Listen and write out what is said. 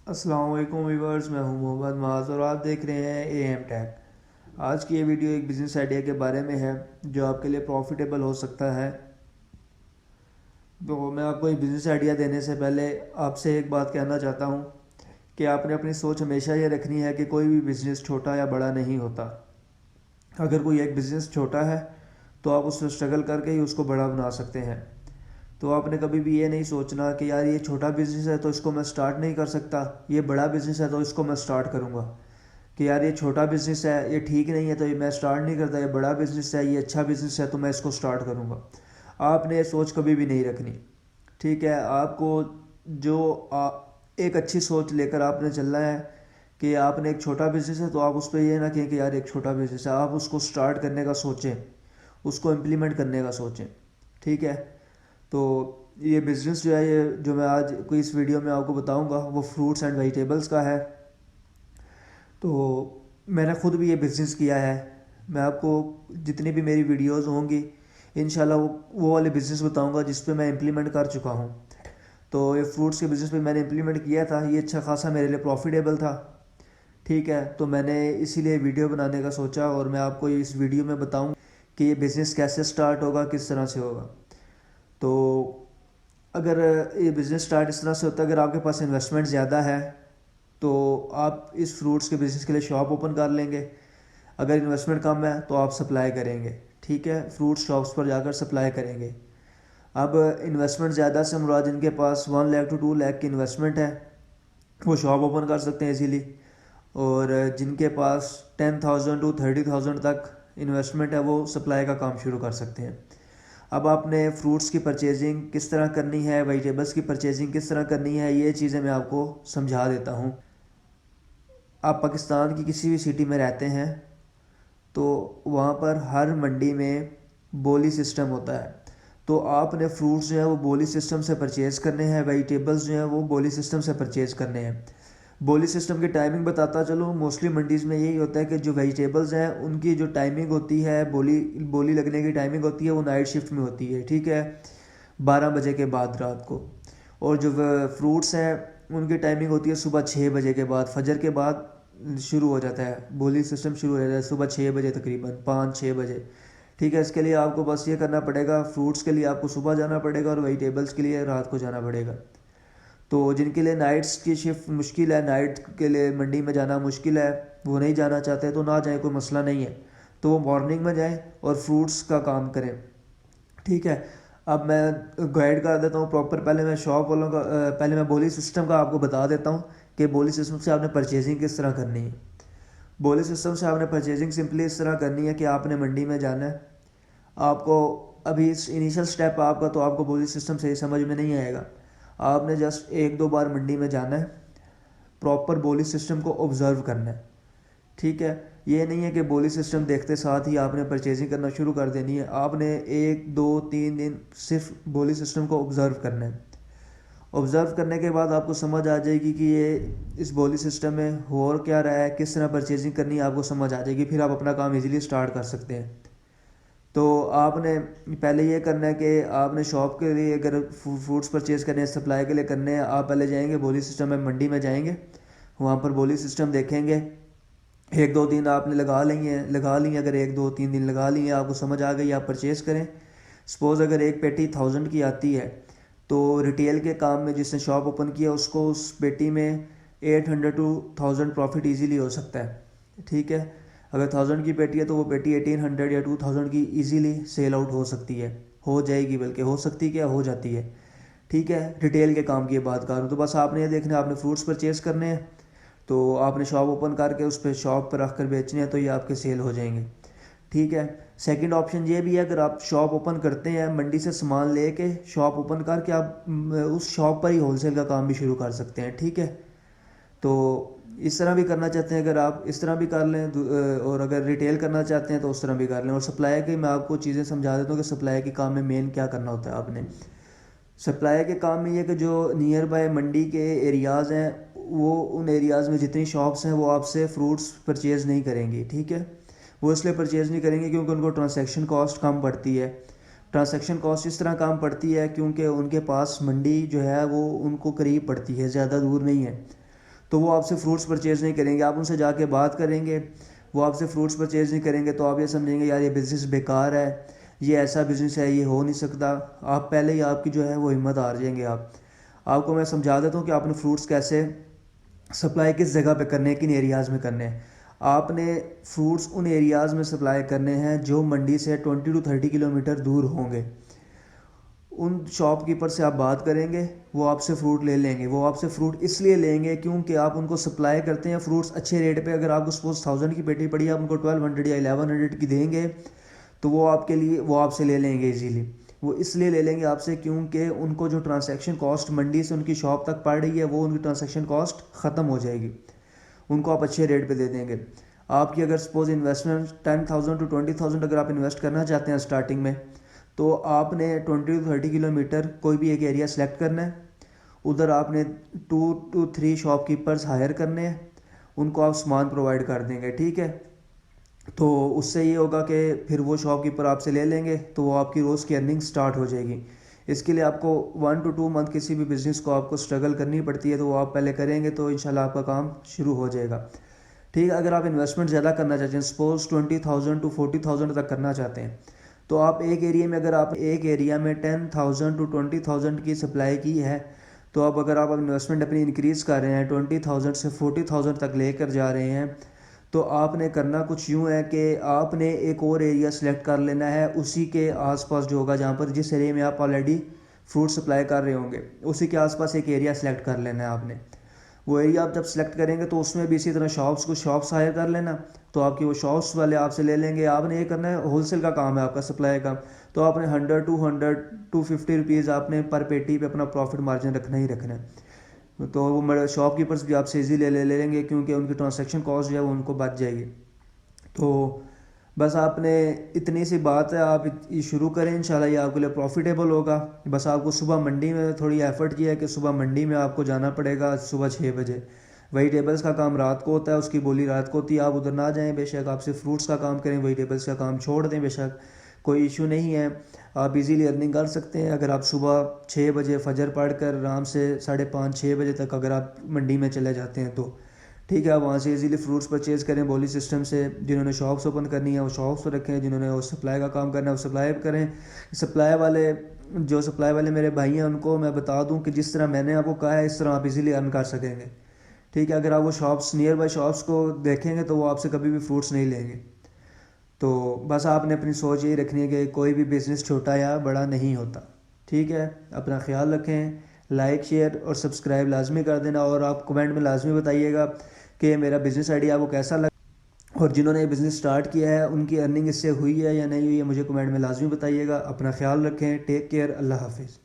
अस्सलाम वालेकुम व्यूअर्स, मैं हूं मोहम्मद माज और आप देख रहे हैं एएम टेक। आज की ये वीडियो एक बिज़नेस आइडिया के बारे में है जो आपके लिए प्रॉफिटेबल हो सकता है। तो मैं आपको ये बिज़नेस आइडिया देने से पहले आपसे एक बात कहना चाहता हूं कि आपने अपनी सोच हमेशा ये रखनी है कि कोई भी बिज़नेस छोटा या बड़ा नहीं होता। अगर कोई एक बिज़नेस छोटा है तो आप उससे स्ट्रगल करके ही उसको बड़ा बना सकते हैं। तो आपने कभी भी ये नहीं सोचना कि यार ये छोटा बिज़नेस है तो इसको मैं स्टार्ट नहीं कर सकता, ये बड़ा बिज़नेस है तो इसको मैं स्टार्ट करूँगा। कि यार ये छोटा बिज़नेस है, ये ठीक नहीं है तो ये मैं स्टार्ट नहीं करता, ये बड़ा बिज़नेस है, ये अच्छा बिज़नेस है तो मैं इसको स्टार्ट करूँगा। आपने ये सोच कभी भी नहीं रखनी। ठीक है, आपको एक अच्छी सोच लेकर आपने चलना है कि आपने एक छोटा बिज़नेस है तो आप उस पर ये ना कहें कि यार एक छोटा बिज़नेस है, आप उसको स्टार्ट करने का सोचें, उसको इम्प्लीमेंट करने का सोचें। ठीक है, तो ये बिज़नेस जो है, ये जो मैं आज कोई इस वीडियो में आपको बताऊंगा वो फ्रूट्स एंड वेजिटेबल्स का है। तो मैंने ख़ुद भी ये बिज़नेस किया है। मैं आपको जितनी भी मेरी वीडियोस होंगी इंशाल्लाह वो वाले बिज़नेस बताऊंगा जिस पे मैं इम्प्लीमेंट कर चुका हूँ। तो ये फ्रूट्स के बिज़नेस पे मैंने इम्प्लीमेंट किया था, ये अच्छा खासा मेरे लिए प्रॉफिटेबल था। ठीक है, तो मैंने इसीलिए वीडियो बनाने का सोचा और मैं आपको इस वीडियो में बताऊँ कि ये बिज़नेस कैसे स्टार्ट होगा, किस तरह से होगा। तो अगर ये बिज़नेस स्टार्ट इस तरह से होता है, अगर आपके पास इन्वेस्टमेंट ज़्यादा है तो आप इस फ्रूट्स के बिज़नेस के लिए शॉप ओपन कर लेंगे। अगर इन्वेस्टमेंट कम है तो आप सप्लाई करेंगे। ठीक है, फ्रूट शॉप्स पर जाकर सप्लाई करेंगे। अब इन्वेस्टमेंट ज़्यादा से मुराद जिनके पास 1 लाख to 2 लाख की इन्वेस्टमेंट है वो शॉप ओपन कर सकते हैं इजीली। और जिनके पास 10,000 to 30,000 तक इन्वेस्टमेंट है वो सप्लाई का काम शुरू कर सकते हैं। अब आपने फ्रूट्स की परचेजिंग किस तरह करनी है, वेजिटेबल्स की परचेजिंग किस तरह करनी है, ये चीज़ें मैं आपको समझा देता हूँ। आप पाकिस्तान की किसी भी सिटी में रहते हैं तो वहाँ पर हर मंडी में बोली सिस्टम होता है। तो आपने फ्रूट्स जो है वो बोली सिस्टम से परचेज़ करने हैं, वेजिटेबल्स जो हैं वो बोली सिस्टम से परचेज़ करने हैं। बोली सिस्टम की टाइमिंग बताता चलो, मोस्टली मंडीज़ में यही होता है कि जो वेजिटेबल्स हैं उनकी जो टाइमिंग होती है, बोली बोली लगने की टाइमिंग होती है वो नाइट शिफ्ट में होती है। ठीक है, 12 बजे के बाद रात को। और जो फ्रूट्स हैं उनकी टाइमिंग होती है सुबह 6 बजे के बाद, फजर के बाद शुरू हो जाता है, बोली सिस्टम शुरू हो जाता है सुबह 6 बजे, तकरीबन 5-6 बजे। ठीक है, इसके लिए आपको बस ये करना पड़ेगा, फ्रूट्स के लिए आपको सुबह जाना पड़ेगा और वेजिटेबल्स के लिए रात को जाना पड़ेगा। तो जिनके लिए नाइट्स की शिफ्ट मुश्किल है, नाइट के लिए मंडी में जाना मुश्किल है, वो नहीं जाना चाहते तो ना जाए, कोई मसला नहीं है। तो वो मॉर्निंग में जाएँ और फ्रूट्स का काम करें। ठीक है, अब मैं गाइड कर देता हूँ प्रॉपर। पहले मैं शॉप वालों का पहले मैं बोली सिस्टम का आपको बता देता हूँ कि बोली सिस्टम से आपने परचेजिंग किस तरह करनी है। बोली सिस्टम से आपने परचेजिंग सिंपली इस तरह करनी है कि आपने मंडी में जाना है। आपको अभी इस इनिशियल स्टेप आपका, तो आपको बोली सिस्टम सही समझ में नहीं आएगा। आपने जस्ट 1-2 बार मंडी में जाना है, प्रॉपर बोली सिस्टम को ऑब्ज़र्व करना है। ठीक है, ये नहीं है कि बोली सिस्टम देखते साथ ही आपने परचेजिंग करना शुरू कर देनी है। आपने 1-2-3 दिन सिर्फ बोली सिस्टम को ऑब्ज़र्व करना है। ऑब्ज़र्व करने के बाद आपको समझ आ जाएगी कि ये इस बोली सिस्टम में हो क्या रहा है, किस तरह परचेजिंग करनी है, आपको समझ आ जाएगी। फिर आप अपना काम इजीली स्टार्ट कर सकते हैं। तो आपने पहले ये करना है कि आपने शॉप के लिए अगर फ्रूट्स परचेज़ करने हैं, सप्लाई के लिए करने हैं, आप पहले जाएंगे बोली सिस्टम में, मंडी में जाएंगे, वहाँ पर बोली सिस्टम देखेंगे। 1-2 दिन आपने लगा लिए अगर 1-2-3 दिन लगा लिए, आपको समझ आ गई, आप परचेज़ करें। सपोज़ अगर एक पेटी 1000 की आती है तो रिटेल के काम में जिसने शॉप ओपन किया उसको उस पेटी में 800 to 1000 प्रॉफिट इजीली हो सकता है। ठीक है, अगर 1000 की पेटी है तो वो पेटी 1800 या 2000 की इजीली सेल आउट हो सकती है, हो जाएगी, बल्कि हो सकती क्या, हो जाती है। ठीक है, रिटेल के काम की बात कर रहा हूँ। तो बस आपने ये देखना है, आपने फ्रूट्स परचेज़ करने हैं तो आपने शॉप ओपन करके उस पर शॉप पर रख कर बेचने हैं तो ये आपके सेल हो जाएंगे। ठीक है, सेकंड ऑप्शन ये भी है, अगर आप शॉप ओपन करते हैं, मंडी से सामान लेके शॉप ओपन करके आप उस शॉप पर ही होलसेल का काम भी शुरू कर सकते हैं। ठीक है, तो इस तरह भी करना चाहते हैं अगर आप, इस तरह भी कर लें, और अगर रिटेल करना चाहते हैं तो उस तरह भी कर लें। और सप्लाई की मैं आपको चीज़ें समझा देता हूँ कि सप्लाई के काम में मेन क्या करना होता है। आपने सप्लाई के काम में ये कि जो नियर बाय मंडी के एरियाज़ हैं वो उन एरियाज़ में जितनी शॉप्स हैं वो आपसे फ्रूट्स परचेज़ नहीं करेंगी। ठीक है, वो इसलिए परचेज़ नहीं करेंगे क्योंकि उनको ट्रांसैक्शन कॉस्ट कम पड़ती है। ट्रांसैक्शन कॉस्ट इस तरह कम पड़ती है क्योंकि उनके पास मंडी जो है वो उनको करीब पड़ती है, ज़्यादा दूर नहीं है। तो वो आपसे फ्रूट्स परचेज़ नहीं करेंगे। आप उनसे जाके बात करेंगे, वो आपसे फ्रूट्स परचेज़ नहीं करेंगे तो आप ये समझेंगे यार ये बिज़नेस बेकार है, ये ऐसा बिज़नेस है, ये हो नहीं सकता। आप पहले ही आपकी जो है वो हिम्मत हार जाएंगे। आपको मैं समझा देता हूँ कि आपने फ्रूट्स कैसे सप्लाई किस जगह पे करने हैं, किन एरियाज़ में करने हैं। आपने फ्रूट्स उन एरियाज़ में सप्लाई करने हैं जो मंडी से 20 to 30 किलोमीटर दूर होंगे। उन शॉपकीपर से आप बात करेंगे, वो आपसे फ़्रूट ले लेंगे। वो आपसे फ़्रूट इसलिए लेंगे क्योंकि आप उनको सप्लाई करते हैं फ्रूट्स अच्छे रेट पे। अगर आपको सपोज़ 1000 की पेटी पड़ी, आप उनको 1200 या 1100 की देंगे तो वो आपके लिए वो आपसे ले लेंगे इजीली। वो इसलिए ले लेंगे आपसे क्योंकि उनको जो ट्रांसैक्शन कॉस्ट मंडी से उनकी शॉप तक पड़ रही है वो उनकी ट्रांसैक्शन कॉस्ट ख़त्म हो जाएगी। उनको आप अच्छे रेट पे दे देंगे। आपकी अगर सपोज़ इन्वेस्टमेंट 10,000 to 20,000 अगर आप इन्वेस्ट करना चाहते हैं स्टार्टिंग में, तो आपने 20 to 30 किलोमीटर कोई भी एक एरिया सेलेक्ट करना है। उधर आपने 2 to 3 शॉपकीपर्स हायर करने हैं, उनको आप सामान प्रोवाइड कर देंगे, ठीक है। तो उससे ये होगा कि फिर वो शॉपकीपर आपसे ले लेंगे तो वो आपकी रोज़ की अर्निंग स्टार्ट हो जाएगी। इसके लिए आपको 1 to 2 मंथ किसी भी बिज़नेस को आपको स्ट्रगल करनी पड़ती है, तो वो आप पहले करेंगे तो इंशाल्लाह आपका काम शुरू हो जाएगा, ठीक है। अगर आप इन्वेस्टमेंट ज़्यादा करना चाहते हैं, सपोज़ 20,000 to 40,000 तक करना चाहते हैं, तो आप एक एरिया में अगर आप एक एरिया में 10,000 to 20,000 की सप्लाई की है, तो अब अगर आप इन्वेस्टमेंट अपनी इंक्रीज़ कर रहे हैं 20,000 से 40,000 तक लेकर जा रहे हैं, तो आपने करना कुछ यूँ है कि आपने एक और एरिया सेलेक्ट कर लेना है उसी के आसपास जो होगा, जहाँ पर जिस एरिया में आप ऑलरेडी फ्रूट सप्लाई कर रहे होंगे उसी के आसपास एक एरिया सेलेक्ट कर लेना है आपने। वो एरिया आप जब सेलेक्ट करेंगे तो उसमें भी इसी तरह शॉप्स हायर कर लेना, तो आपकी वो शॉप्स वाले आपसे ले लेंगे। आपने ये करना है, होलसेल का काम है आपका, सप्लाई का, तो आपने 100 250 आपने पर पेटी पे अपना प्रॉफिट मार्जिन रखना ही रखना है। तो वो शॉपकीपर्स भी आपसे ईजी ले लेंगे क्योंकि उनकी ट्रांसैक्शन कॉस्ट जो है वो उनको बच जाएगी। तो बस आपने इतनी सी बात है, आप ये शुरू करें, इंशाल्लाह ये आपके लिए प्रॉफिटेबल होगा। बस आपको सुबह मंडी में थोड़ी एफर्ट किया है कि सुबह मंडी में आपको जाना पड़ेगा सुबह 6 बजे। वेजिटेबल्स का काम रात को होता है, उसकी बोली रात को होती है। आप उधर ना जाएं बेशक, आप सिर्फ फ्रूट्स का काम करें, वेजिटेबल्स का काम छोड़ दें बेशक, कोई इशू नहीं है। आप इजीली अर्निंग कर सकते हैं अगर आप सुबह 6 बजे फजर पढ़ कर आराम से 5:30 6 बजे तक अगर आप मंडी में चले जाते हैं तो, ठीक है। आप वहाँ से इजीली फ्रूट्स परचेज़ करें बोली सिस्टम से। जिन्होंने शॉप्स ओपन करनी है वो शॉप्स पर रखें, जिन्होंने वो सप्लाई का काम करना है वो सप्लाई करें। सप्लाई वाले मेरे भाई हैं उनको मैं बता दूं कि जिस तरह मैंने आपको कहा है इस तरह आप इजीली अर्न कर सकेंगे, ठीक है। अगर आप वो शॉप्स नियर बाय शॉप्स को देखेंगे तो वो आपसे कभी भी फ्रूट्स नहीं लेंगे। तो बस आपने अपनी सोच यही रखनी है कि कोई भी बिज़नेस छोटा या बड़ा नहीं होता, ठीक है। अपना ख्याल रखें, लाइक शेयर और सब्सक्राइब लाजमी कर देना, और आप कमेंट में लाजमी बताइएगा कि मेरा बिज़नेस आइडिया आपको कैसा लगा, और जिन्होंने ये बिज़नेस स्टार्ट किया है उनकी अर्निंग इससे हुई है या नहीं हुई है मुझे कमेंट में लाजमी बताइएगा। अपना ख्याल रखें, टेक केयर, अल्लाह हाफिज़।